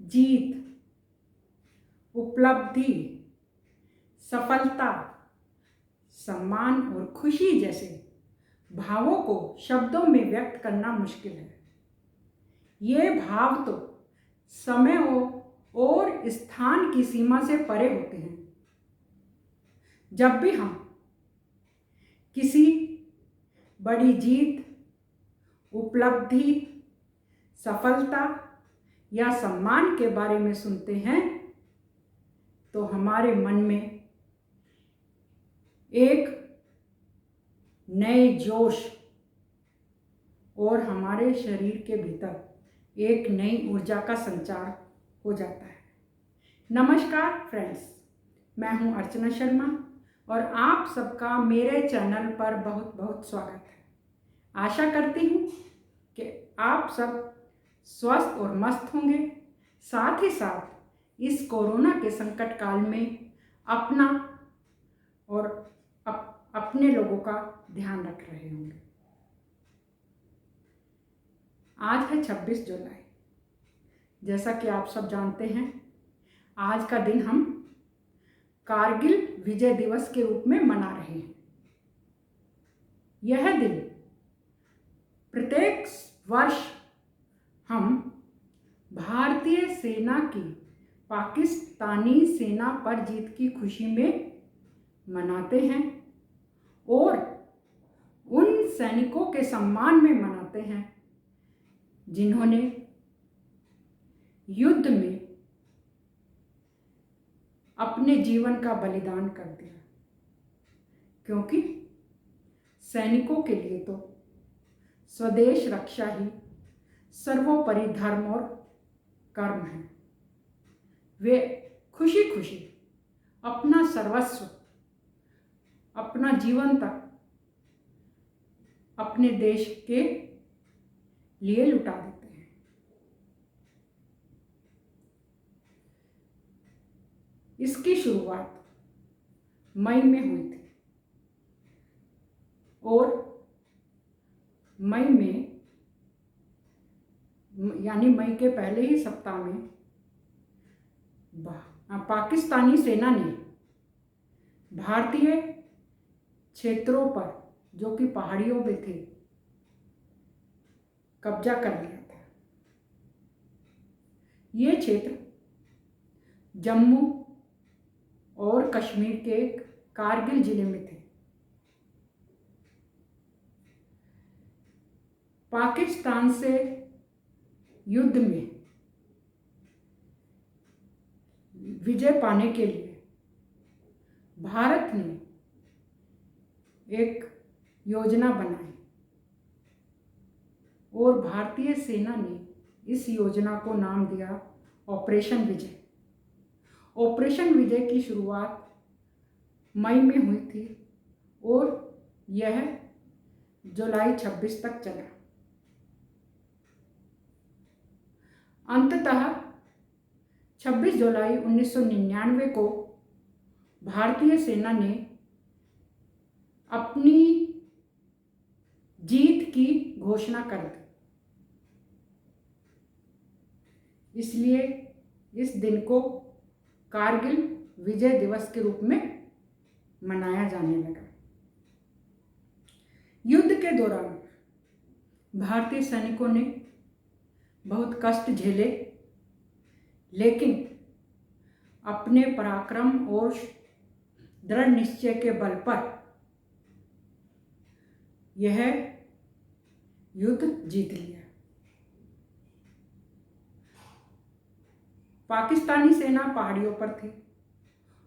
जीत, उपलब्धि, सफलता, सम्मान और खुशी जैसे भावों को शब्दों में व्यक्त करना मुश्किल है। ये भाव तो समय और स्थान की सीमा से परे होते हैं। जब भी हम किसी बड़ी जीत, उपलब्धि, सफलता या सम्मान के बारे में सुनते हैं तो हमारे मन में एक नए जोश और हमारे शरीर के भीतर एक नई ऊर्जा का संचार हो जाता है। नमस्कार फ्रेंड्स, मैं हूं अर्चना शर्मा और आप सबका मेरे चैनल पर बहुत बहुत स्वागत है। आशा करती हूं कि आप सब स्वस्थ और मस्त होंगे, साथ ही साथ इस कोरोना के संकट काल में अपना और अपने लोगों का ध्यान रख रहे होंगे। आज है 26 जुलाई। जैसा कि आप सब जानते हैं, आज का दिन हम कारगिल विजय दिवस के रूप में मना रहे हैं। यह दिन प्रत्येक वर्ष हम भारतीय सेना की पाकिस्तानी सेना पर जीत की खुशी में मनाते हैं और उन सैनिकों के सम्मान में मनाते हैं जिन्होंने युद्ध में अपने जीवन का बलिदान कर दिया, क्योंकि सैनिकों के लिए तो स्वदेश रक्षा ही सर्वोपरि धर्म और कर्म है। वे खुशी खुशी अपना सर्वस्व, अपना जीवन तक अपने देश के लिए लुटा देते हैं। इसकी शुरुआत मई में हुई थी और मई में यानी मई के पहले ही सप्ताह में पाकिस्तानी सेना ने भारतीय क्षेत्रों पर, जो कि पहाड़ियों में थे, कब्जा कर लिया था। ये क्षेत्र जम्मू और कश्मीर के कारगिल जिले में थे। पाकिस्तान से युद्ध में विजय पाने के लिए भारत ने एक योजना बनाई और भारतीय सेना ने इस योजना को नाम दिया ऑपरेशन विजय। ऑपरेशन विजय की शुरुआत मई में हुई थी और यह जुलाई 26 तक चला। अंततः 26 जुलाई 1999 को भारतीय सेना ने अपनी जीत की घोषणा कर दी। इसलिए इस दिन को कारगिल विजय दिवस के रूप में मनाया जाने लगा। युद्ध के दौरान भारतीय सैनिकों ने बहुत कष्ट झेले, लेकिन अपने पराक्रम और दृढ़ निश्चय के बल पर यह युद्ध जीत लिया। पाकिस्तानी सेना पहाड़ियों पर थी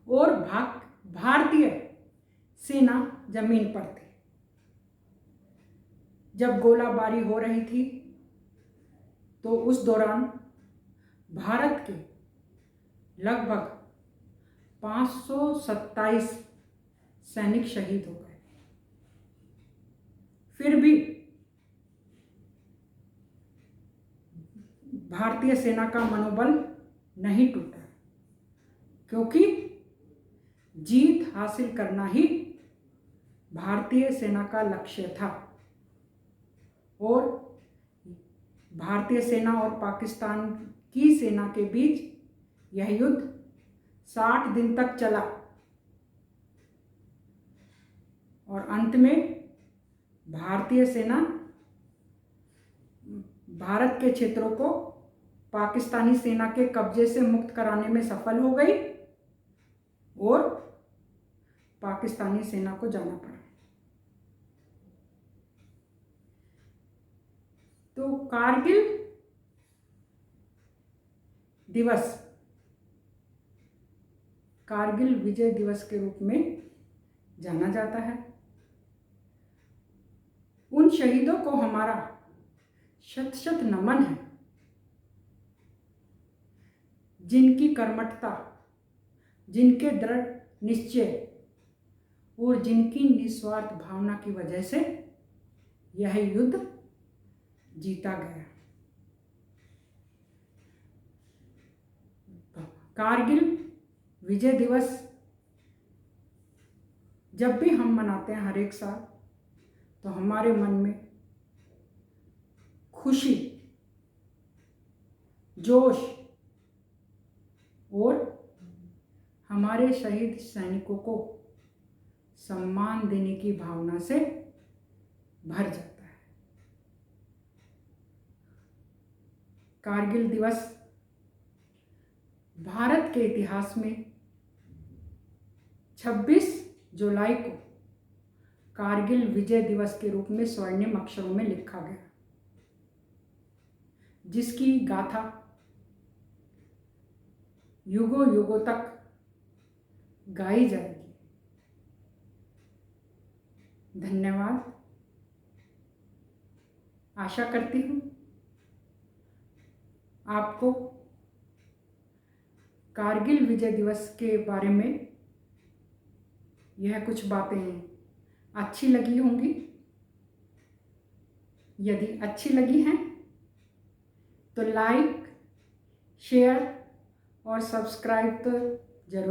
और भारतीय सेना जमीन पर थी। जब गोलाबारी हो रही थी तो उस दौरान भारत के लगभग 527 सैनिक शहीद हो गए। फिर भी भारतीय सेना का मनोबल नहीं टूटा, क्योंकि जीत हासिल करना ही भारतीय सेना का लक्ष्य था। और भारतीय सेना और पाकिस्तान की सेना के बीच यह युद्ध 60 दिन तक चला और अंत में भारतीय सेना भारत के क्षेत्रों को पाकिस्तानी सेना के कब्जे से मुक्त कराने में सफल हो गई और पाकिस्तानी सेना को जाना पड़ा। तो कारगिल दिवस कारगिल विजय दिवस के रूप में जाना जाता है। उन शहीदों को हमारा शत शत नमन है जिनकी कर्मठता, जिनके दृढ़ निश्चय और जिनकी निस्वार्थ भावना की वजह से यह युद्ध जीता गया। कारगिल विजय दिवस जब भी हम मनाते हैं हर एक साल, तो हमारे मन में खुशी, जोश और हमारे शहीद सैनिकों को सम्मान देने की भावना से भर जाता है। कारगिल दिवस भारत के इतिहास में 26 जुलाई को कारगिल विजय दिवस के रूप में स्वर्णिम अक्षरों में लिखा गया, जिसकी गाथा युगों युगों तक गाई जाएगी। धन्यवाद। आशा करती हूँ आपको कारगिल विजय दिवस के बारे में यह कुछ बातें अच्छी लगी होंगी। यदि अच्छी लगी हैं तो लाइक, शेयर और सब्सक्राइब तो जरूर